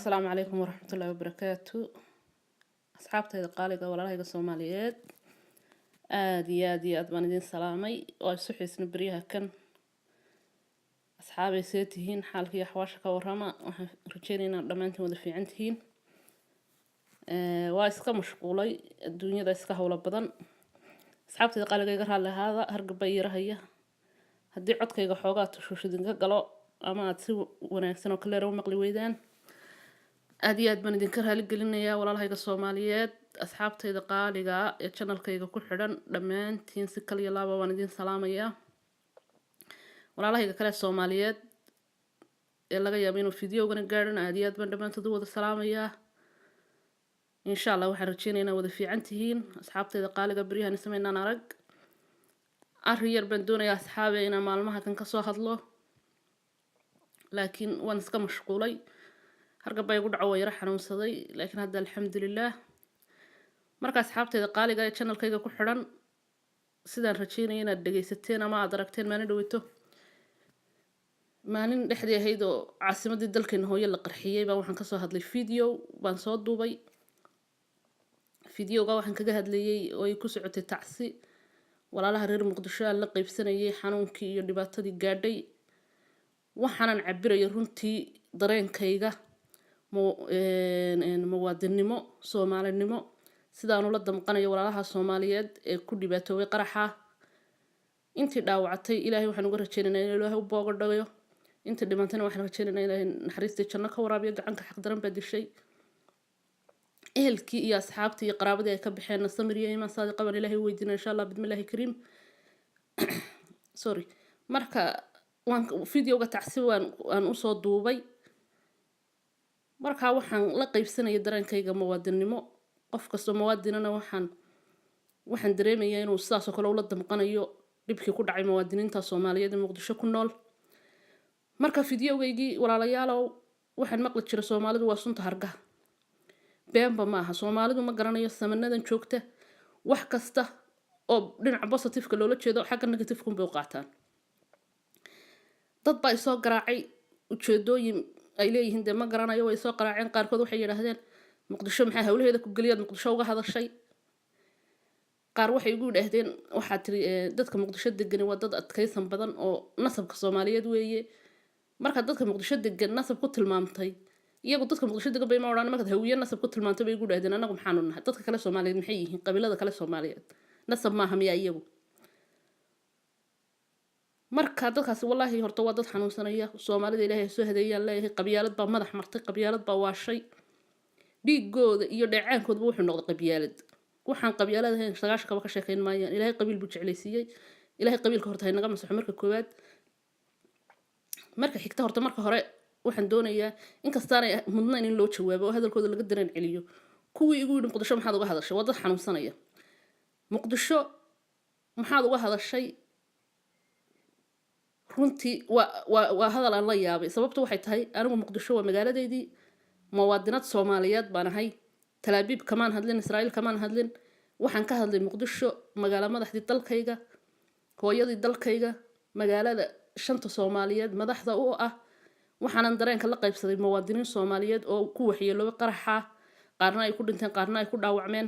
السلام عليكم ورحمة الله وبركاته. أصحابتي القالقة ولا هيك الصوماليات آدي بان idin salaamay oo isu xiisna bariyaha kan asxaabay see tihiin xaalkii xawaasha ka warrama waxaan rajeynaynaa dhammaantiin wada fiican tihiin waa iska mashquulay adduunyada iska howlo badan asxaabtayda qaaliga iga raalli ahaada hargabay yarahaya haddii codkayga xoogaa tushuushidinka galo ama aad si wanaagsan oo kaleera u maqli weydaan aad baan idinka raali gelinayaa walaalahayga Soomaaliyeed asxaabtayda qaaliga ee channelkayga ku xidhan dhammaantiin si kaliya laaba waan idin salaamayaa walaalahayga kale Soomaaliyeed ee laga yaabo inuu fiidiyowgana gaadhan aad baan dhammaantood wada salaamayaa insha Allah waxaan rajeynaynaa wada fiican tihiin asxaabtayda qaaliga bariyahan sameynaan arag ariyar baan doonayaa asxaabe inaan maalmaha kan ka soo hadlo laakiin waan iska mashquulay hargabay ugu dhaco yara xanuunsaday laakiin hadda alxamdulillah marka asxaabtayda qaaliga ee channelkayga ku xidhan sidaan rajeynayay inaad dhageysateen ama aad aragteen maalin dhaweyto maalin dhexdii ahayd oo caasimadii dalkeena hooyo la qarxiyay baan waxaan ka soo hadlay video baan soo duubay videoga waxaan kaga hadlayay oo ay ku socotay tacsi walaalaha reer Muqdisho aan la qaybsanayay xanuunkii iyo dhibaatadii gaadhay waxaanan cabirayay runtii dareenkayga muwaadinimo Soomaalinimo sidaan ula damqanayo walaalaha Soomaaliyeed ee ku dhibaatoobay qaraxa intii dhaawactay Ilaahay waxaan uga rajeynaynaa in Ilaahay u booga dhayo intii dhimantayna waxaan rajeynaynaa Ilaahay naxariista janno ka waraabiyo gacanka xaq daran baa dishay ehelkii iyo asxaabtii iyo qaraabadii ay ka baxeen samir iyo iimaan saadiq qaban Ilaahay weydiina insha Allah bidmillaahi kariim sorry marka waan videoga tacsi waan u soo duubay marka waxaan la qaybsanayay dareenkayga muwaadinimo qof kasto muwaadinana waxaan dareemayaa inuu sidaas oo kale ula damqanayo dhibkii ku dhacay muwaadiniinta Soomaaliyeed ee Muqdisho ku nool marka videogaygii walaalayaalow waxaan maqli jiray Soomaalidu waa sunta hargaha beenba maaha Soomaalidu ma garanayo samanadan joogta wax kasta oo dhinaca positive-ka loola jeedo xagga negative-ka bay u qaataan dad baa soo garaacay ujeedooyin ay leeyihiin ma garanayo way soo qaraaceen qaarkood waxay yiraahdeen Muqdisho maxay hawlaheeda ku galiyad Muqdisho uga hadashay qaar waxay ugu dhahdeen waxa tiri dadka Muqdisho degan waa dad adkaysan badan oo nasabka Soomaaliyeed weeye marka dadka Muqdisho degan nasab ku tilmaamtay iyagu dadka Muqdisho degan bay ma oran marka hawiye nasab ku tilmaamtay bay ugu dhahdeen anagu maxaan u nahay dadka kale Soomaaliyeed maxay yihiin qabiilada kale Soomaaliyeed nasab ma hamiya iyagu marka dadkaasi wallahi horta waa dad xanuunsanaya Soomaalida Ilaahay soo hadeeyaan leeyahay qabyaalad baa madax martay qabyaalad baa waashay dhiigooda iyo dhacaankooda wuxuu noqday qabyaalad waxaan qabyaalad ahayn sagaashkaba ka sheekayn maayaan Ilaahay qabiil buu jeclaysiiyay Ilaahay qabiilka horta hay naga masaxo marka koowaad marka xigta horta marka hore waxaan doonayaa in kastaan ay mudnaan in loo jawaabo oo hadalkooda laga dareen celiyo kuwii igu yidhi Muqdisho maxaad uga hadashay waa dad xanuunsanaya Muqdisho maxaad uga hadashay runtii waa hadal aan la yaabay sababtu waxay tahay anigu Muqdisho waa magaaladeedii muwaadinad Soomaaliyeed baan ahay Talaabiib kamaan hadlin Israa'iil kamaan hadlin waxaan ka hadlay Muqdisho magaalo madaxdii dalkayga hooyadii dalkayga magaalada shanta Soomaaliyeed madaxda u ah waxaanan dareenka la qaybsaday muwaadiniin Soomaaliyeed oo ku waxyeelooy qaraxa qaarna ay ku dhinteen qaarna ay ku dhaawacmeen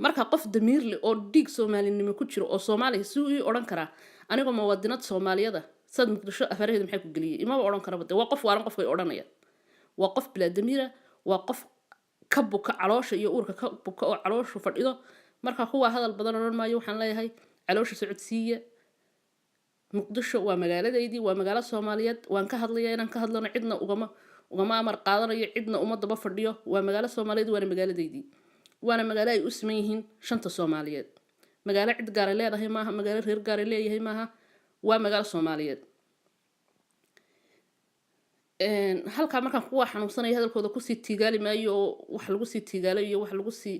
marka qof damiir leh oo dhiig Soomaalinimo ku jiro oo Soomaali si uu oran kara aniga muwaadinad Soomaaliyada sad Muqdisho afaraheedu maxay ku galiyay imaba oran kara waa qof waalan qofkay oranaya waa qof bila damiira waa qof ka buka caloosha iyo uurka ka buka oo calooshu fadhido marka kuwa hadal badan oran maayo waxaan leeyahay caloosha socodsiiya Muqdisho waa magaaladeedii waa magaalo Soomaaliyeed waan ka hadlayaa inaan ka hadlano cidna ugama amar qaadanayo cidna uma daba fadhiyo waa magaalo Soomaaliyeed waa magaaladeedii waana magaalo ay u siman yihiin shanta Soomaaliyeed magaalo cid gaar ah leedahay maaha magaalo reer gaar ah leeyahay maaha waa magaalo Soomaaliyeed halka markaan kuwa xanuunsanay hadalkooda ku sii tiigaali maayo wax lagu sii tiigaalo iyo wax lagu sii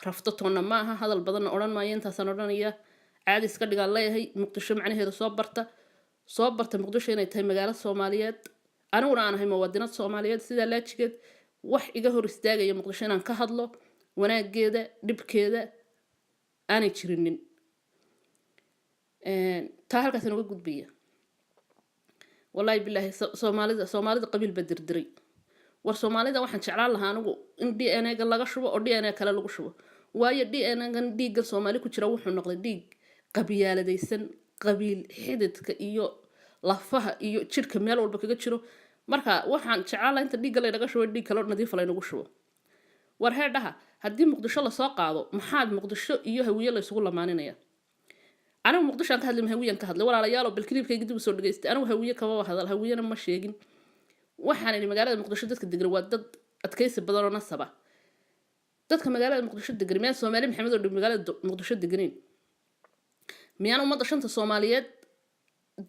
rafto toona maaha hadal badan oran maayo intaasaan oranaya caadi iska dhigaan leeyahay Muqdisho macnaheedu soo barta Muqdisho inay tahay magaalo Soomaaliyeed aniguna aan ahay muwaadinad Soomaaliyeed sida laajigeed wax iga hor istaagaya Muqdisho inaan ka hadlo wanaageeda dhibkeeda aanay jirinin taa halkaas uga gudbiya wallahi billahi Soomaalida qabiil badirdiray war Soomaalida waxaan jeclaan lahaa anigu in DNA-ga laga shubo oo DNA kale lagu shubo waayo DNA-gan dhiigga Soomaali ku jira wuxuu noqday dhiig qabyaaladaysan qabiil xididka iyo lafaha iyo jirka meel walba kaga jiro marka waxaan jeclaan lahaa inta dhiigga laga shubo dhiig kale oo nadiif ah lagu shubo war heedhaha haddii muqdisho la soo qaado maxaad muqdisho iyo hawiye la isugu lamaaninaya anigu muqdisho aan ka hadlay hawiyan ka hadlay walaalayaal oo balkiliibkayga dib u soo dhageystay anigu hawiye kama hadal hawiyana ma sheegin waxaan idhi magaalada muqdisho dadka degan waa dad adkaysi badan oo nasaba dadka magaalada muqdisho degan meel Soomaali maxamed oo magaalada muqdisho deganeen miyaan ummadda shanta Soomaaliyeed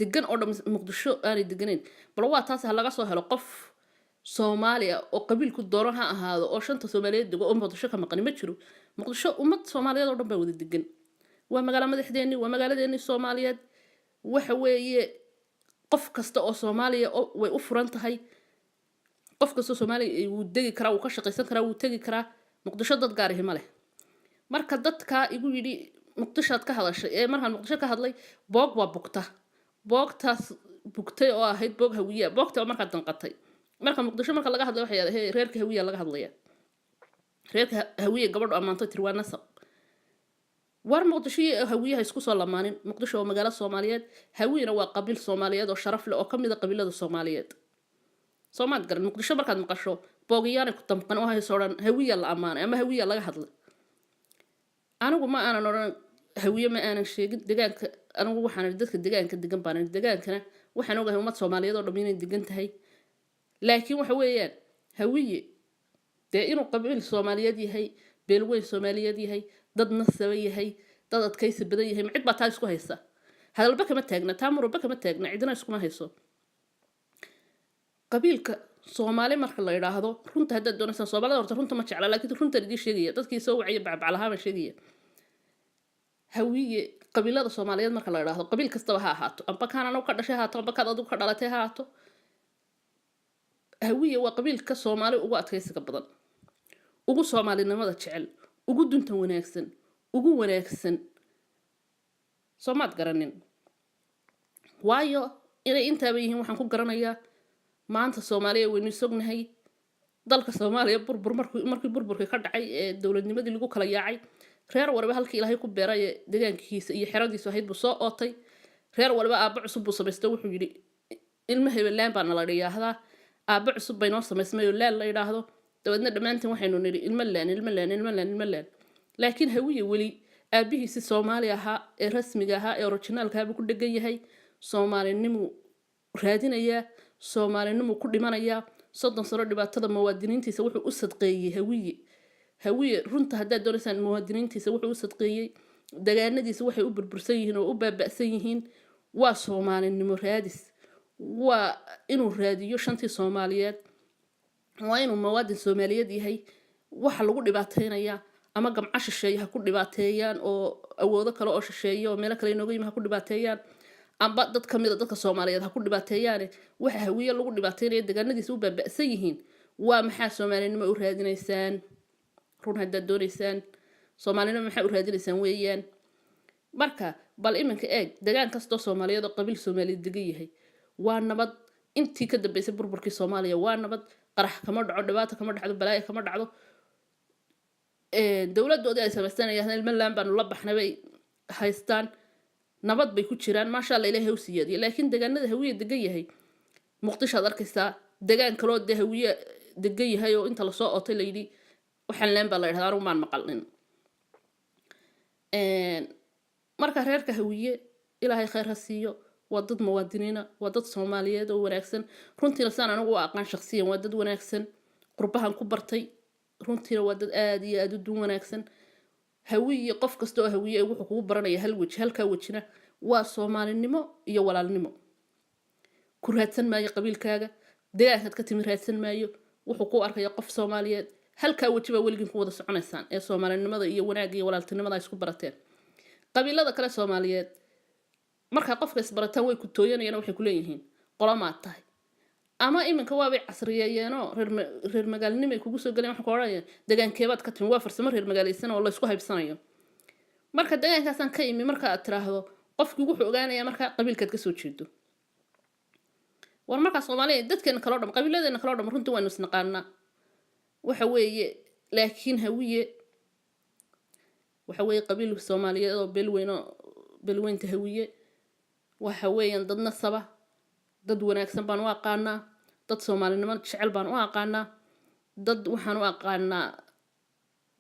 degan oo dhan muqdisho aanay deganeen bal waa taas laga soo helo qof Soomaaliya oo qabiilku dooro ha ahaado oo shanta Soomaaliyeed dego oo muqdisho ka maqan ma jiro muqdisho ummad Soomaaliyeed oo dhan baa wada degan waa magaalo madaxdeeni waa magaaladeeni Soomaaliyeed waxa weeye qof kasta oo Soomaaliya way u furan tahay qof kasta oo Soomaaliya uu degi karaa uu ka shaqeysan karaa uu tagi karaa muqdisho dad gaar ah ma leh marka dadka igu yiri muqdishaad ka hadashay ee markaan muqdisho ka hadlay boog waa bugta boogtaas bugtay oo ahayd boog hawiye boogta markaa danqatay marka muqdisho marka laga hadlayo waxa yahay reerka hawiye laga hadlaya reerka hawiye gabadhu amaantay tir waa nasab war muqdisho hawiyaha isku soo lamaanin muqdisho waa magaalo Soomaaliyeed hawiyana waa qabiil Soomaaliyeed oo sharaf leh oo kamid ah qabiilada Soomaaliyeed Soomaad garan muqdisho markaad maqasho boogiyana ku damqan oo hayso oran hawiye la amaanay ama hawiye laga hadlay anigu ma aanan oran hawiye ma aanan sheegin deegaanka anigu waxaan dadka deegaanka degan baan deegaankana waxaan ogahay ummad Soomaaliyeed oo dhan inay degan tahay laakiin waxa weeyaan hawiye inuu qabiil Soomaaliyeed yahay beelweyn Soomaaliyeed yahay dad nasaba yahay dad adkaysi badan yahay mid baa taas isku haysa hadalba kama taagna taamurba kama taagna cidina iskuma hayso qabiilka Soomaali marka la yiraahdo runta hadda doonaysan Soomaalida horta runta ma jecla laakiin runta idii sheegaya dadkii soo wacay bacbaclaha ma sheegaya hawiye qabiilada Soomaaliyeed marka la yiraahdo qabiil kasta ha ahaato amba kaan anu ka dhashay haato amba kaad adigu ka dhalatay haato hawiye waa qabiilka Soomaali ugu adkaysiga badan ugu Soomaalinimada jecel ugu dunta wanaagsan ugu wanaagsan Soomaad garanin waayo inay inta yihiin waxaan ku garanayaa maanta Soomaaliya waynu sognahay dalka Soomaaliya markii burburka ka dhacay ee dawladnimadii lagu kala yaacay reer walba halkii Ilaahay ku beeray deegaankiisa iyo xeradiisa ahayd buu soo ootay reer walba aaba cusub buu sameystay wuxuu yiri ilma hebelaan baan la dhiyahdaa aaba cusub bay noo sameysmay oo la yiraahdo dabadna dhamaantiin waxaynu niri ilma laan laakiin hawiye wali aabihiisa Soomaali ahaa ee rasmiga ahaa ee originalka ah ku dhagan yahay Soomaalinimo raadinaya Soomaalinimo ku dhimanaya 30 sano dhibaatada muwaadiniintiisa wuxuu u sadqeeyay hawiye runta hadda doonaysan muwaadiniintiisa wuxuu u sadqeeyay dagaanadiisa waxay u burbursan yihiin oo u baaba'san yihiin waa Soomaalinimo raadis waa inuu raadiyo shantii Soomaaliyeed waa inuu muwaadin Soomaaliyeed yahay waxa lagu dhibaateynaya ama gamca shisheeye ha ku dhibaateeyaan oo awoodo kale oo shisheeye oo meel kale inooga yimid ha ku dhibaateeyaan amba dad kamid ah dadka Soomaaliyeed ha ku dhibaateeyaan waxa hawiye lagu dhibaateynaya deegaanadiisa u baaba'san yihiin waa maxaa Soomaalinimo u raadinaysaan run hadda doonaysaan Soomaalinimo maxaa u raadinaysaan weeyaan marka bal iminka eeg deegaan kasta Soomaaliyeed oo qabiil Soomaaliyeed degan yahay waa nabad intii ka dambeysay burburkii Soomaaliya waa nabad qarax kama dhaco dhibaato kama dhacdo balaayo kama dhacdo dawladooda ay samaysanayaan ilma laan baan la baxnay haystaan nabad bay ku jiraan ma sha Allah Ilaahay u siiyay laakiin deegaanada hawiye degan yahay muqdisho arkaysaa deegaan kale oo hawiye degan yahay oo inta la soo ootay la yiri waxaan laan baa la yiraahdaa anigu maan maqalnin marka reerka hawiye Ilaahay khayr ha siiyo waa dad muwaadiniina waa dad Soomaaliyeed oo wanaagsan runtii saan anigu aqaan shakhsiyan waa dad wanaagsan qurbahan ku bartay runtii waa dad aad iyo aad u wanaagsan hawiye qof kasta oo hawiye wuxuu kugu baranaya halka wajina waa Soomaalinimo iyo walaalnimo ku raadsan maayo qabiilkaaga deegaanka ka timi raadsan maayo wuxuu ku arkaya qof Soomaaliyeed halka wajiba waligiin ku wada soconaysaan ee Soomaalinimada iyo wanaagga iyo walaaltinimada isku barateen qabiilada kale Soomaaliyeed marka qofka isbarataan way ku tooyanayaan waxay ku leeyihiin qolamaad tahay ama iminka waa bay casriyeeyeenoo reer magaalnimo ay kugu soo galeen wax ku oranayaan deegaankeebaad ka timi waa farsamo reer magaaleysan oo la isku haybsanayo marka deegaankaasan ka imi marka aad tiraahdo qofkii wuxuu ogaanayaa marka qabiilkaad ka soo jeedo war marka Soomaaliya dadkeena kala dham qabiiladeena kala dham runtii waynu isnaqaanaa waxa weeye laakiin hawiye waxa weeye qabiilka Soomaaliyeed oo beelweynta hawiye waxa weeyaan dad nasaba dad wanaagsan baan u aqaanaa dad Soomaalinimo jecel baan u aqaanaa dad waxaan u aqaanaa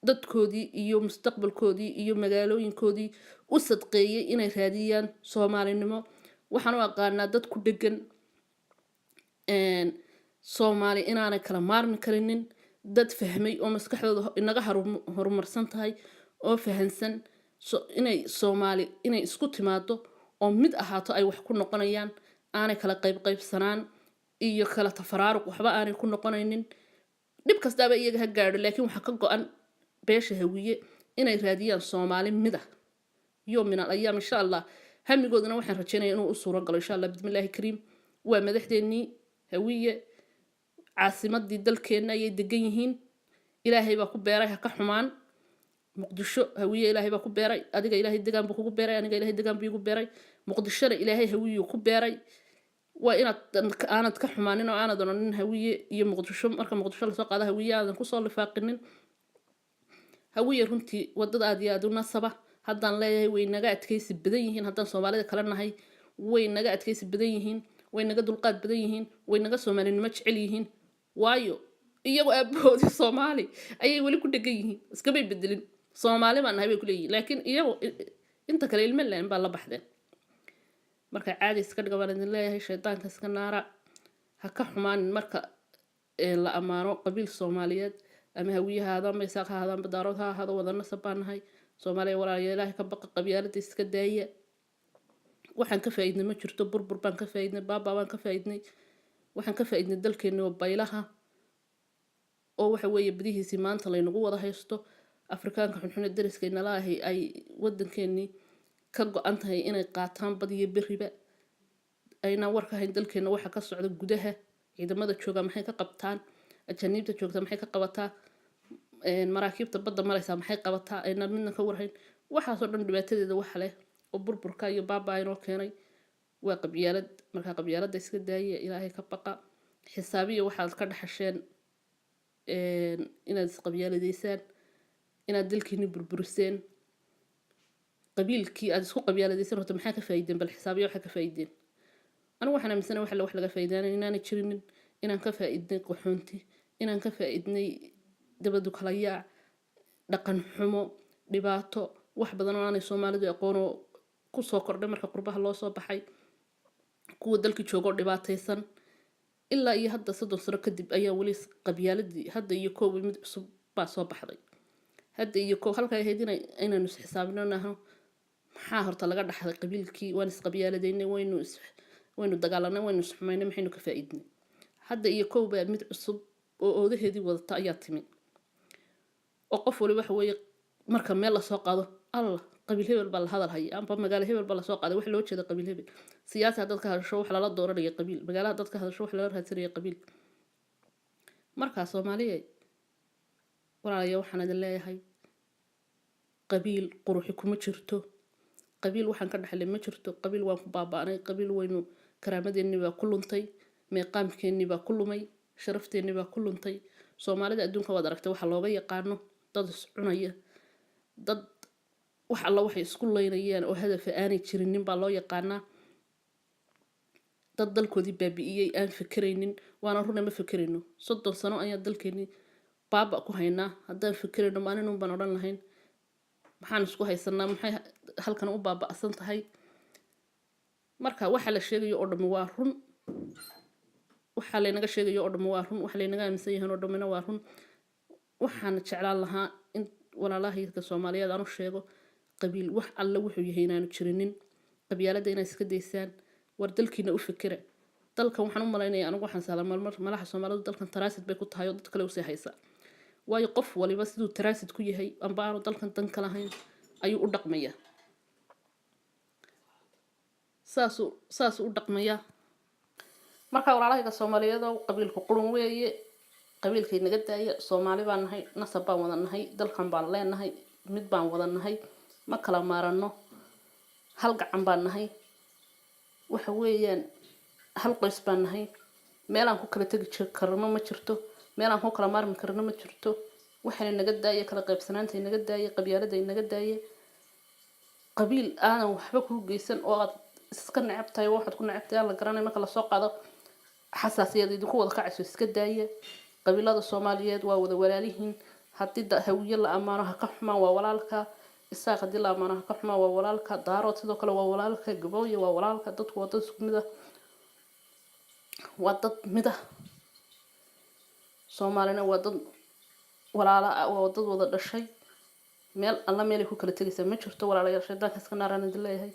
dadkoodii iyo mustaqbalkoodii iyo magaalooyinkoodii u sadqeeyay inay raadiyaan Soomaalinimo waxaan u aqaanaa dad ku dhegan Soomaali inaanay kala maarmi karinin dad fahmay oo maskaxdooda inaga horumarsan tahay oo fahansan inay Soomaali inay isku timaado oo mid ahaato ay wax ku noqonayaan aanay kala qaybsanaan iyo kala tafaraaruq waxba aanay ku noqonaynin dib kastaaba iyaga ha gaadho laakiin waxa ka go'an beesha hawiye inay raadiyaan Soomaali mid ah يوم من الأيام إن شاء الله هم يقولون وإحنا رجعنا إنه أسرة قالوا إن شاء الله بسم الله الكريم ومدحتني هوية عاصمة دي دلكنا يدقيهين إلهي بكو بيراي كحمان مقدشو هوية إلهي بكو بيراي أديك إلهي دقان بكو بيراي أنا إلهي دقان بيكو بيراي مقدشو إلهي هوية كو بيراي وإن أنا كحمان إنه أنا ضمن هوية يمقدشو مركب مقدشو لسوق هذا هوية هذا كوصل لفاقنين هوية رنتي ودد أديادو نصبه haddaan leeyahay way naga adkaysi badan yihiin haddaan Soomaalida kala nahay way naga adkaysi badan yihiin way naga dulqaad badan yihiin way naga Soomaalinimo jecel yihiin waayo iyagu aabahoodii Soomaali ayay wali ku dhagan yihiin iska bay bedelin Soomaali baan nahay bay ku leeyihiin laakiin iyagu inta kale ilmo leen baa la baxdeen marka caadi iska dhigabaan idin leeyahay shaydaanka iska naara ha ka xumaan marka la amaano qabiil Soomaaliyeed ama hawiyahaada ama isaaqahaada ama daaroodha hada wadana sabaanahay Soomaaliya walaalaya Ilaahay ka baqa qabyaalada iska daaya waxaan ka faa'iidnay ma jirto burbur baan ka faa'iidnay baaba baan ka faa'iidnay waxaan ka faa'iidnay dalkeena oo baylaha oo waxa weeye badihiisi maanta la inagu wada haysto Afrikaanka xunxun dariskayna laahay ay wadankeeni ka go'an tahay inay qaataan badiyo biriba ayna warka hayn dalkeena waxa ka socda gudaha ciidamada jooga maxay ka qabtaan ajaniibta joogta maxay ka qabataa maraakiibta badda maraysa maxay qabataa ayna midna ka warhayn waxaas oo dhan dhibaatadeeda waxa leh oo burburka iyo baaba inoo keenay waa qabyaalad marka qabyaalada iska daaya Ilaahay ka baqa xisaabiyo waxaad ka dhaxasheen inaad qabyaaladaysaan inaad dalkiina burburiseen qabiilkii aad isku qabyaaladaysaan horta maxaa ka faa'iideen bal xisaabiyo waxa ka faa'iideen anigu waxaan aaminsanay wax laga faa'iidaanay inaan jirinin inaan ka faa'iidnay qaxoonti inaan ka faa'iidnay dabadu kala yaac dhaqan xumo dhibaato wax badan oo aanay Soomaalidu aqoon oo ku soo kordhay marka qurbaha loo soo baxay kuwa dalka joogo dhibaataysan ilaa iyo hadda 3 sano kadib ayaa wali qabyaaladii hadda iyo koob mid cusub baa soo baxday hadda iyo koob halka ay heedina inaynu is xisaabinanahay maxaa horta laga dhaxlay qabiilkii waan is qabyaaladaynay waynu dagaalanay waynu isxumaynay maxaynu ka faa'iidnay hadda iyo koob mid cusub oo oodaheedii wadata ayaa timi oo qof wali waxa weeye marka meel la soo qaado Allah qabiil hebel baa la hadal haya amba magaalo hebel baa la soo qaaday wax loo jeedo qabiil hebel siyaasada dadka hadasho wax la dooranaya qabiil magaalada dadka hadasho wax la raadsanaya qabiil marka Soomaaliyeed walaalayaal waxaan idin leeyahay qabiil quruxi kuma jirto qabiil waxaan ka dhaxlay ma jirto qabiil waan ku baabaanay qabiil waynu karaamadeenni baa ku luntay meeqaamkeenni baa ku lumay sharafteeni baa ku luntay Soomaalida adduunka wada aragtay waxa looga yaqaano dad is cunaya dad wax alla waxay isku leynayaan oo hadaf aanay jirinin baa loo yaqaanaa dad dalkoodii baabi'iyay aan fikiraynin waana run ma fikirayno 30 sano ayaa dalkeeni baaba ku haynaa haddaan fikirayno maalin baan oran lahayn maxaan isku haysanaa maxay halkan u baaba'san tahay marka waxa la sheegayo oo dhamma waa run waxa la inaga sheegayo oo dhamma waa run waxa la inaga aaminsan yahay oo dhammana waa run waxaan jeclaan lahaa in walaalahayga Soomaaliyeed aanu sheego qabiil wax alla wuxuu yahay inaanu jirinin qabyaalada inay iska deysaan war dalkiina u fikira dalkan waxaan u maleynayaa anigu waxaan salaam malaha Soomaalidu dalkan taraasid bay ku tahay oo dad kale u sii haysa waayo qof waliba sidoo taraasid ku yahay amba aanu dalkan dan kala hayn ayuu u dhaqmaya saas u dhaqmaya marka walaalahayga Soomaaliyeed oo qabiilku qurun weeye qabiilkay naga daaya Soomaali baan nahay nasab baan wada nahay dalkan baan leenahay mid baan wada nahay ma kala maarano hal gacan baan nahay waxa weeyaan hal qoys baan nahay meel aan ku kala tagi karno ma jirto meelaan ku kala maarmi karno ma jirto waxayna naga daayay kala qaybsanaantay naga daayay qabyaaladday naga daayay qabiil aanan waxba ku geysan oo aad iska necab tahay waxaad ku necab tahay la garanay marka la soo qaado xasaasiyad idinku wada kacayso iska daaya qabiilada Soomaaliyeed waa wada walaalihiin haddii hawiye la amaano ha ka xumaan waa walaalka isaaq haddii la amaano ha ka xumaan waa walaalka daarood sidoo kale waa walaalka gabooye waa walaalka dadku waa dad isku mid ah waa dad mid ah Soomaalina waa dad walaala ah waa dad wada dhashay meel alla meel ay ku kala tagaysaa ma jirto walaalayaal shaydaanka iska naaraan idin leeyahay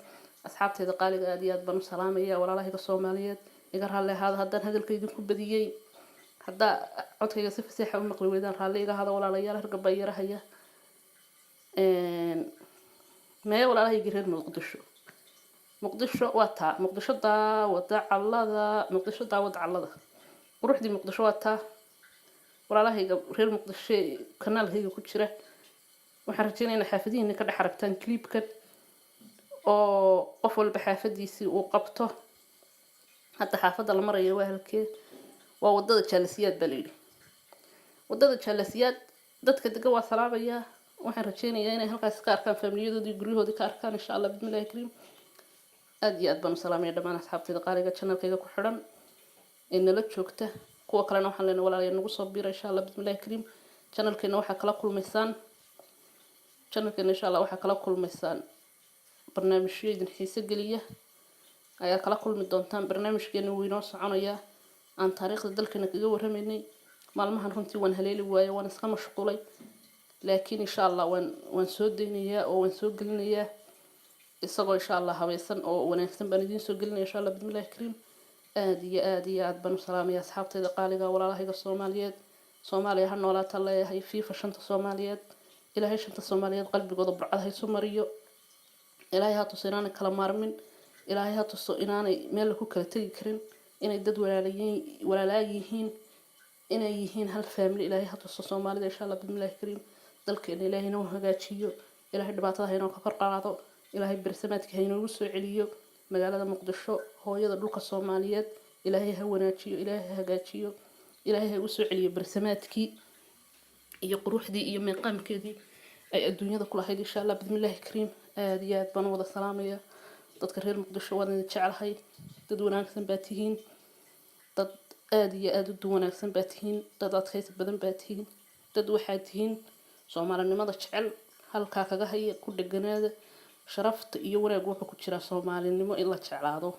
asxaabteeda qaaliga aad iyo aad baan u salaamaya walaalahayga Soomaaliyeed iga raalli ahaada haddaan hadalka idinku badiyay haddaa codkayga si fasaxa u maqli weydaan raalli iga ahaada walaalayaal hargab baa yarahaya mee walaalahayga reer muqdisho waa taa muqdisho daawada callada quruxdii muqdisho waa taa walaalahayga reer muqdisho kanaalkayga ku jira waxaan rajaynaynaa xaafadihiina ka dhex aragtaan clipkan oo qof walba xaafadiisii uu qabto hadda xaafadda la marayo waa halkee waa wadada Jaalasiyaad baa layidhi wadada Jaalasiyaad dadka degan waa salaamaya waxaan rajaynayaa inay halkaas ka arkaan familiyadoodii guryahoodii ka arkaan insha Allah bismillaahi kariim aad iyo aad baan u salaamaya dhammaan asxaabtayda qaaliga channelkayga ku xidhan ee nala joogta kuwa kalena waxaan leenahay walaalayaal nagu soo biira insha Allah bismillaahi kariim channelkeena waxaa kala kulmaysaan barnaamijyo idin xiiso geliya ayaa kala kulmi doontaan barnaamijkeena wuu inoo soconayaa aan taariikhda dalkeena kaga warramaynay maalmahan runtii waan haleeli waayay waan iska mashquulay laakiin insha Allah waan soo deynayaa oo waan soo gelinayaa isagoo insha Allah habaysan oo wanaagsan baan idiin soo gelinayaa insha Allah bismillaahi kariim aad iyo aad baan u salaamayaa asxaabtayda qaaliga walaalahayga Soomaaliyeed Soomaaliya ha noolaato leeyahay FIFA shanta Soomaaliyeed ilaahay shanta Soomaaliyeed qalbigooda burcad ha isu mariyo ilaahay ha tuso inaanay kala maarmin ilaahay ha tuso inaanay meel ku kala tagi karin inay dad walaalayaal yihiin inay yihiin hal family ilaahay ha tuso Soomaalida insha Allah bismillaahi kariim dalkeena ilaahay inoo hagaajiyo ilaahay dhibaatada ha inoo ka kor qaado ilaahay bersamaadka ha inoogu soo celiyo magaalada Muqdisho hooyada dhulka Soomaaliyeed ilaahay ha wanaajiyo ilaahay ha hagaajiyo ilaahay ha u soo celiyo bersamaadkii iyo quruxdii iyo meeqaamkeedii ay adduunyada ku lahayd insha Allah bismillaahi kariim aad iyo aad baan wada salaamaya dadka reer Muqdisho waan idin jecelahay dad wanaagsan baa tihiin dad aad iyo aad u wanaagsan baa tihiin dad adkaysi badan baa tihiin dad waxaa tihiin Soomaalinimada jecel halkaa kaga haya ku dheganaada sharafta iyo wanaag wuxuu ku jira Soomaalinimo in la jeclaado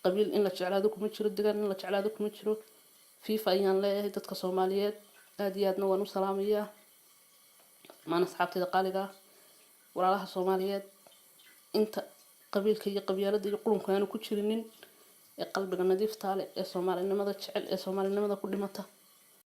qabiil in la jeclaado kuma jiro deegaan in la jeclaado kuma jiro FIFA ayaan leeyahay dadka Soomaaliyeed aad iyo aadna waan u salaamayaa maan asxaabtayda qaaliga walaalaha Soomaaliyeed inta qabiilka iyo qabyaaladda iyo qurunka aanu ku jirinin ee qalbiga nadiifta leh ee Soomaalinimada jecel ee Soomaalinimada ku dhimata